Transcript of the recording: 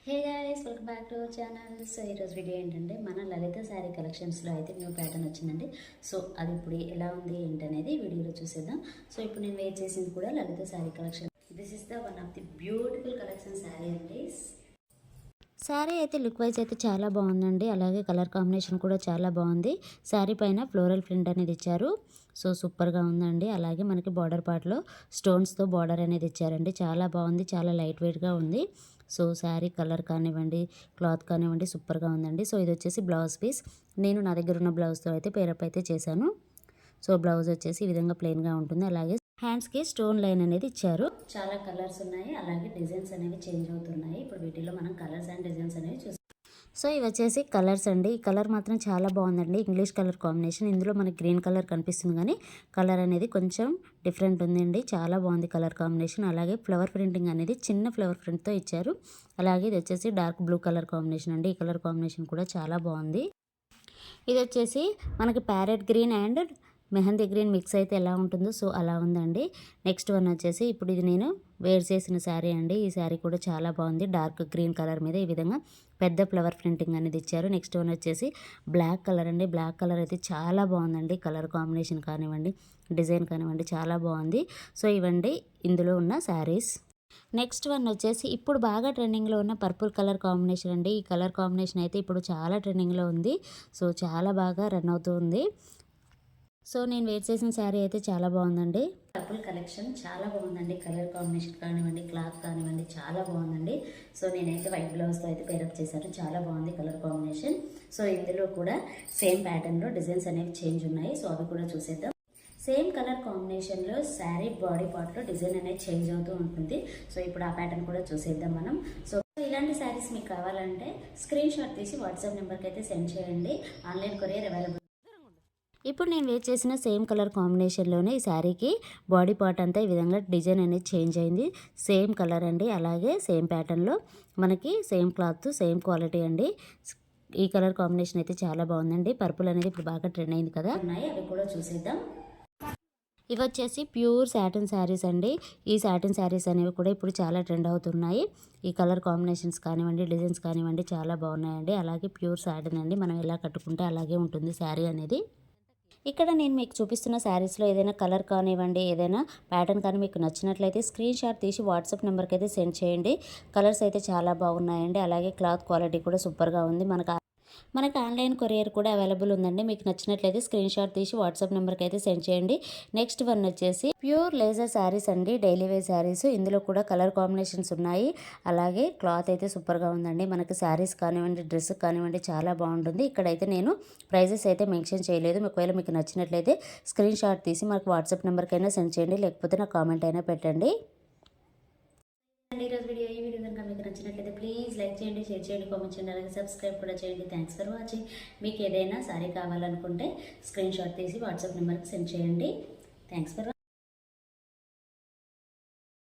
Hey guys, welcome back to our channel. So ఈరోజు video ఏంటంటే మన లలిత శారీ కలెక్షన్స్లో అయితే న్యూ ప్యాటర్న్ వచ్చిందండి. సో అది ఇప్పుడు ఎలా ఉంది ఏంటనేది వీడియోలో చూసేద్దాం. సో ఇప్పుడు నేను వేర్ చేసింది కూడా Lalitha sari collection. This is the one of the beautiful collection sari అండి. శారీ అయితే లుక్ వైజ్ అయితే చాలా బాగుందండి. అలాగే కలర్ కాంబినేషన్ కూడా చాలా బాగుంది. శారీ పైన ఫ్లోరల్ ప్రింట్ అనేది ఇచ్చారు. సో సూపర్గా ఉందండి. అలాగే మనకి బార్డర్ పార్ట్లో స్టోన్స్తో బార్డర్ అనేది ఇచ్చారండి. చాలా బాగుంది, చాలా లైట్ వెయిట్గా ఉంది. సో శారీ కలర్ కానివ్వండి, క్లాత్ కానివ్వండి సూపర్గా ఉందండి. సో ఇది వచ్చేసి బ్లౌజ్ పీస్. నేను నా దగ్గర ఉన్న బ్లౌజ్తో అయితే పేరప్ అయితే చేశాను. సో బ్లౌజ్ వచ్చేసి ఈ విధంగా ప్లెయిన్గా ఉంటుంది. అలాగే హ్యాండ్స్కి స్టోన్ లైన్ అనేది ఇచ్చారు. చాలా కలర్స్ ఉన్నాయి, అలాగే డిజైన్స్ అనేవి చేంజ్ అవుతున్నాయి. ఇప్పుడు వీటిలో మనం కలర్స్ అండ్ డిజైన్స్ అనేవి చూస్తాం. సో ఇవి వచ్చేసి కలర్స్ అండి. ఈ కలర్ మాత్రం చాలా బాగుందండి. English colour combination. ఇందులో మనకి గ్రీన్ కలర్ కనిపిస్తుంది, కానీ కలర్ అనేది కొంచెం డిఫరెంట్ ఉందండి. చాలా బాగుంది కలర్ కాంబినేషన్. అలాగే ఫ్లవర్ ప్రింటింగ్ అనేది చిన్న ఫ్లవర్ ప్రింట్తో ఇచ్చారు. అలాగే ఇది వచ్చేసి డార్క్ బ్లూ కలర్ కాంబినేషన్ అండి. ఈ కలర్ కాంబినేషన్ కూడా చాలా బాగుంది. ఇది వచ్చేసి మనకి parrot green and mehndi green mix అయితే ఎలా ఉంటుందో సో అలా ఉందండి. నెక్స్ట్ వన్ వచ్చేసి ఇప్పుడు ఇది నేను వేర్ చేసిన శారీ అండి. ఈ శారీ కూడా చాలా బాగుంది. డార్క్ గ్రీన్ కలర్ మీద ఈ విధంగా పెద్ద ఫ్లవర్ ప్రింటింగ్ అనేది ఇచ్చారు. నెక్స్ట్ వన్ వచ్చేసి బ్లాక్ కలర్ అండి. బ్లాక్ కలర్ అయితే చాలా బాగుందండి. కలర్ కాంబినేషన్ కానివ్వండి, డిజైన్ కానివ్వండి చాలా బాగుంది. సో ఇవండి ఇందులో ఉన్న శారీస్. నెక్స్ట్ వన్ వచ్చేసి ఇప్పుడు బాగా ట్రెండింగ్లో ఉన్న పర్పుల్ కలర్ కాంబినేషన్ అండి. ఈ కలర్ కాంబినేషన్ అయితే ఇప్పుడు చాలా ట్రెండింగ్లో ఉంది. సో చాలా బాగా రన్ అవుతుంది. సో నేను వేర్ చేసిన శారీ అయితే చాలా బాగుందండి. పర్పుల్ కలెక్షన్ చాలా బాగుందండి. కలర్ కాంబినేషన్ కానివ్వండి, క్లాత్ కానివ్వండి చాలా బాగుందండి. సో నేనైతే వైట్ బ్లౌజ్తో అయితే పేరప్ చేశాను. చాలా బాగుంది కలర్ కాంబినేషన్. సో ఇందులో కూడా సేమ్ ప్యాటర్న్లో డిజైన్స్ అనేవి చేంజ్ ఉన్నాయి. సో అవి కూడా చూసేద్దాం. సేమ్ కలర్ కాంబినేషన్లో శారీ బాడీ పార్ట్లో డిజైన్ అనేది చేంజ్ అవుతూ ఉంటుంది. సో ఇప్పుడు ఆ ప్యాటర్న్ కూడా చూసేద్దాం మనం. సో ఇలాంటి శారీస్ మీకు కావాలంటే స్క్రీన్ షాట్ తీసి వాట్సాప్ నెంబర్కి అయితే సెండ్ చేయండి. Online courier available. ఇప్పుడు నేను వేర్ చేసిన సేమ్ కలర్ కాంబినేషన్లోనే ఈ శారీకి బాడీ పార్ట్ అంతా ఈ విధంగా డిజైన్ అనేది చేంజ్ అయింది. సేమ్ కలర్ అండి. అలాగే సేమ్ ప్యాటర్న్లో మనకి సేమ్ క్లాత్, సేమ్ క్వాలిటీ అండి. ఈ కలర్ కాంబినేషన్ అయితే చాలా బాగుందండి. పర్పుల్ అనేది ఇప్పుడు బాగా ట్రెండ్ అయింది కదా. అవి కూడా చూసేద్దాం. ఇవి వచ్చేసి ప్యూర్ సాటిన్ శారీస్ అండి. ఈ సాటిన్ శారీస్ అనేవి కూడా ఇప్పుడు చాలా ట్రెండ్ అవుతున్నాయి. ఈ కలర్ కాంబినేషన్స్ కానివ్వండి, డిజైన్స్ కానివ్వండి చాలా బాగున్నాయండి. అలాగే ప్యూర్ సాటిన్ అండి. మనం ఎలా కట్టుకుంటే అలాగే ఉంటుంది శారీ అనేది. ఇక్కడ నేను మీకు చూపిస్తున్న శారీస్లో ఏదైనా కలర్ కానివ్వండి, ఏదైనా ప్యాటర్న్ కానీ మీకు నచ్చినట్లయితే స్క్రీన్ షాట్ తీసి వాట్సాప్ నెంబర్కి అయితే సెండ్ చేయండి. కలర్స్ అయితే చాలా బాగున్నాయండి. అలాగే క్లాత్ క్వాలిటీ కూడా సూపర్గా ఉంది. మనకు ఆన్లైన్ కొరియర్ కూడా అవైలబుల్ ఉందండి. మీకు నచ్చినట్లయితే స్క్రీన్ షాట్ తీసి వాట్సాప్ నెంబర్కి అయితే సెండ్ చేయండి. నెక్స్ట్ వన్ వచ్చేసి ప్యూర్ లేజర్ శారీస్ అండి. Daily wear saris. ఇందులో కూడా కలర్ కాంబినేషన్స్ ఉన్నాయి. అలాగే క్లాత్ అయితే సూపర్గా ఉందండి. మనకి శారీస్ కానివ్వండి, డ్రెస్ కానివ్వండి చాలా బాగుంటుంది. ఇక్కడైతే నేను ప్రైజెస్ అయితే మెన్షన్ చేయలేదు. ఒకవేళ మీకు నచ్చినట్లయితే స్క్రీన్ షాట్ తీసి మనకు వాట్సాప్ నెంబర్కి అయినా సెండ్ చేయండి, లేకపోతే నా కామెంట్ అయినా పెట్టండి. ఈరోజు వీడియో కనుక మీకు నచ్చినట్లయితే ప్లీజ్ లైక్ చేయండి, షేర్ చేయండి, కామెంట్ చేయండి, అలాగే సబ్స్క్రైబ్ కూడా చేయండి. Thanks for watching. మీకు ఏదైనా సారీ కావాలనుకుంటే స్క్రీన్ షాట్ తీసి వాట్సాప్ నెంబర్కి సెండ్ చేయండి. Thanks for